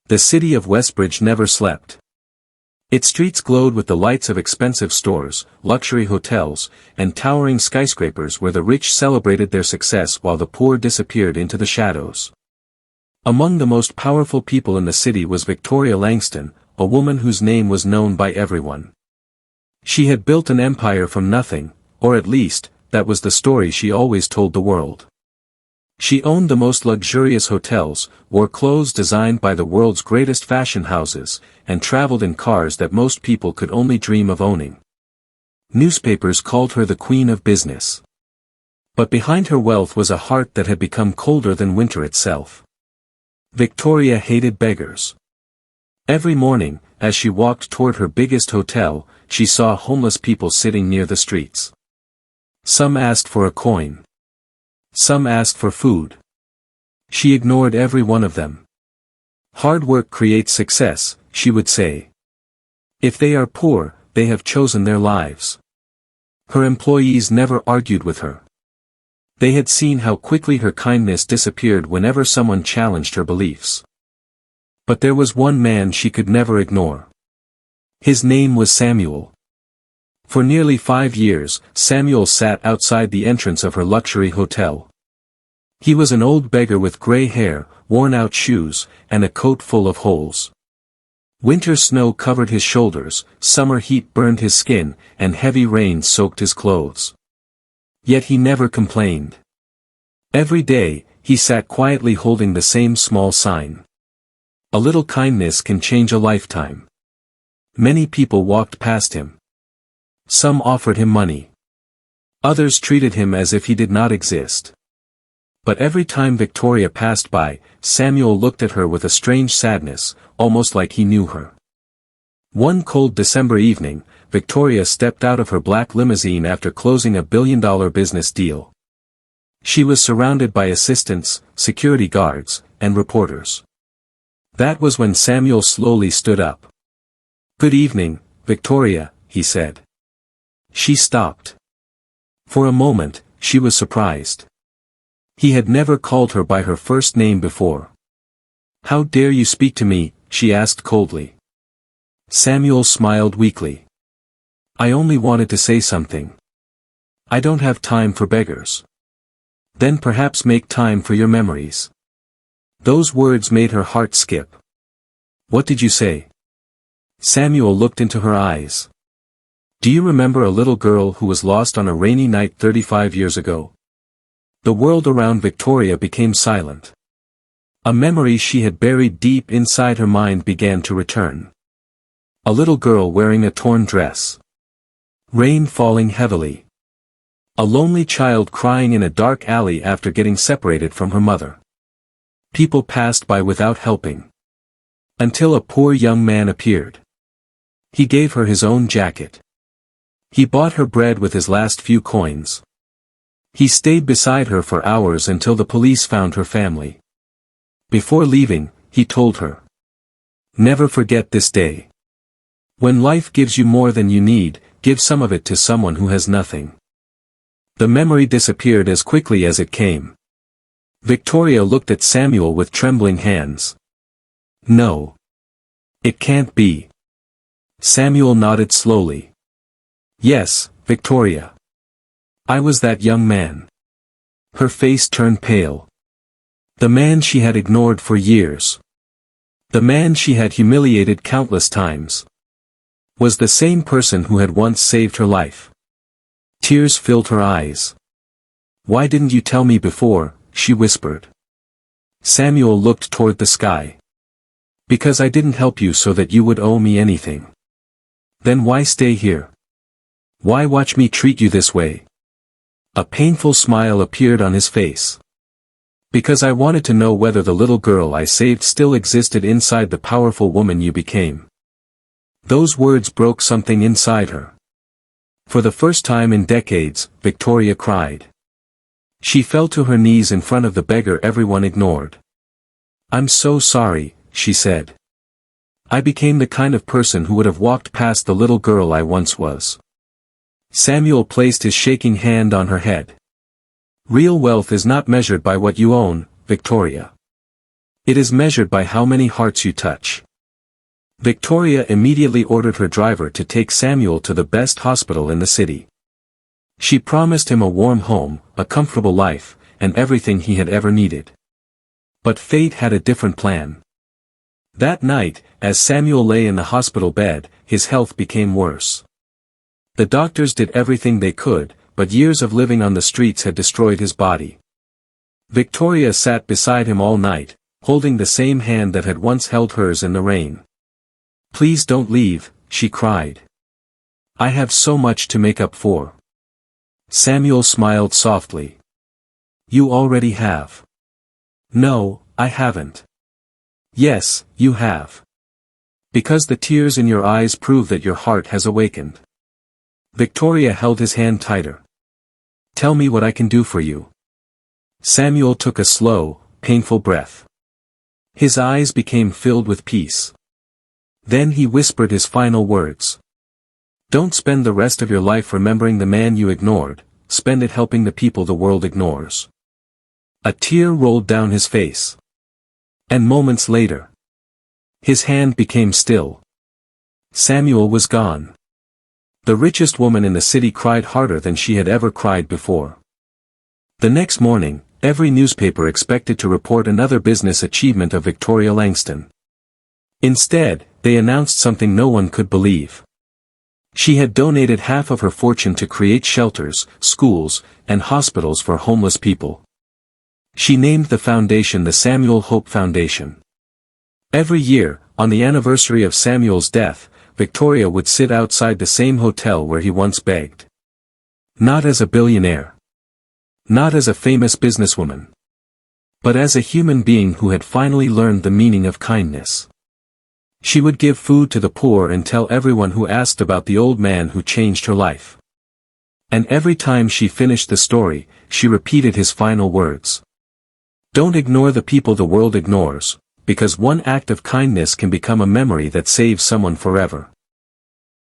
The city of Westbridge never slept. Its streets glowed with the lights of expensive stores, luxury hotels, and towering skyscrapers where the rich celebrated their success while the poor disappeared into the shadows. Among the most powerful people in the city was Victoria Langston, a woman whose name was known by everyone. She had built an empire from nothing, or at least, that was the story she always told the world. She owned the most luxurious hotels, wore clothes designed by the world's greatest fashion houses, and traveled in cars that most people could only dream of owning. Newspapers called her the Queen of Business. But behind her wealth was a heart that had become colder than winter itself. Victoria hated beggars. Every morning, as she walked toward her biggest hotel, she saw homeless people sitting near the streets. Some asked for a coin. Some asked for food. She ignored every one of them. Hard work creates success, she would say. If they are poor, they have chosen their lives. Her employees never argued with her. They had seen how quickly her kindness disappeared whenever someone challenged her beliefs. But there was one man she could never ignore. His name was Samuel. For nearly 5 years, Samuel sat outside the entrance of her luxury hotel. He was an old beggar with gray hair, worn-out shoes, and a coat full of holes. Winter snow covered his shoulders, summer heat burned his skin, and heavy rain soaked his clothes. Yet he never complained. Every day, he sat quietly holding the same small sign. A little kindness can change a lifetime. Many people walked past him. Some offered him money. Others treated him as if he did not exist. But every time Victoria passed by, Samuel looked at her with a strange sadness, almost like he knew her. One cold December evening, Victoria stepped out of her black limousine after closing a billion-dollar business deal. She was surrounded by assistants, security guards, and reporters. That was when Samuel slowly stood up. "Good evening, Victoria," he said. She stopped. For a moment, she was surprised. He had never called her by her first name before. "How dare you speak to me?" she asked coldly. Samuel smiled weakly. "I only wanted to say something. I don't have time for beggars." "Then perhaps make time for your memories." Those words made her heart skip. "What did you say?" Samuel looked into her eyes. "Do you remember a little girl who was lost on a rainy night 35 years ago?" The world around Victoria became silent. A memory she had buried deep inside her mind began to return. A little girl wearing a torn dress. Rain falling heavily. A lonely child crying in a dark alley after getting separated from her mother. People passed by without helping. Until a poor young man appeared. He gave her his own jacket. He bought her bread with his last few coins. He stayed beside her for hours until the police found her family. Before leaving, he told her, "Never forget this day. When life gives you more than you need, give some of it to someone who has nothing." The memory disappeared as quickly as it came. Victoria looked at Samuel with trembling hands. "No. It can't be." Samuel nodded slowly. "Yes, Victoria. I was that young man." Her face turned pale. The man she had ignored for years. The man she had humiliated countless times. Was the same person who had once saved her life. Tears filled her eyes. "Why didn't you tell me before?" she whispered. Samuel looked toward the sky. "Because I didn't help you so that you would owe me anything." "Then why stay here? Why watch me treat you this way?" A painful smile appeared on his face. "Because I wanted to know whether the little girl I saved still existed inside the powerful woman you became." Those words broke something inside her. For the first time in decades, Victoria cried. She fell to her knees in front of the beggar everyone ignored. "I'm so sorry," she said. "I became the kind of person who would have walked past the little girl I once was." Samuel placed his shaking hand on her head. "Real wealth is not measured by what you own, Victoria. It is measured by how many hearts you touch. Victoria immediately ordered her driver to take Samuel to the best hospital in the city. She promised him a warm home, a comfortable life, and everything he had ever needed. But fate had a different plan. That night, as Samuel lay in the hospital bed, his health became worse. The doctors did everything they could, but years of living on the streets had destroyed his body. Victoria sat beside him all night, holding the same hand that had once held hers in the rain. "Please don't leave," she cried. "I have so much to make up for." Samuel smiled softly. "You already have." "No, I haven't." "Yes, you have. Because the tears in your eyes prove that your heart has awakened." Victoria held his hand tighter. "Tell me what I can do for you." Samuel took a slow, painful breath. His eyes became filled with peace. Then he whispered his final words. "Don't spend the rest of your life remembering the man you ignored, spend it helping the people the world ignores." A tear rolled down his face. And moments later, his hand became still. Samuel was gone. The richest woman in the city cried harder than she had ever cried before. The next morning, every newspaper expected to report another business achievement of Victoria Langston. Instead, they announced something no one could believe. She had donated half of her fortune to create shelters, schools, and hospitals for homeless people. She named the foundation the Samuel Hope Foundation. Every year, on the anniversary of Samuel's death, Victoria would sit outside the same hotel where he once begged. Not as a billionaire. Not as a famous businesswoman. But as a human being who had finally learned the meaning of kindness. She would give food to the poor and tell everyone who asked about the old man who changed her life. And every time she finished the story, she repeated his final words. "Don't ignore the people the world ignores, because one act of kindness can become a memory that saves someone forever."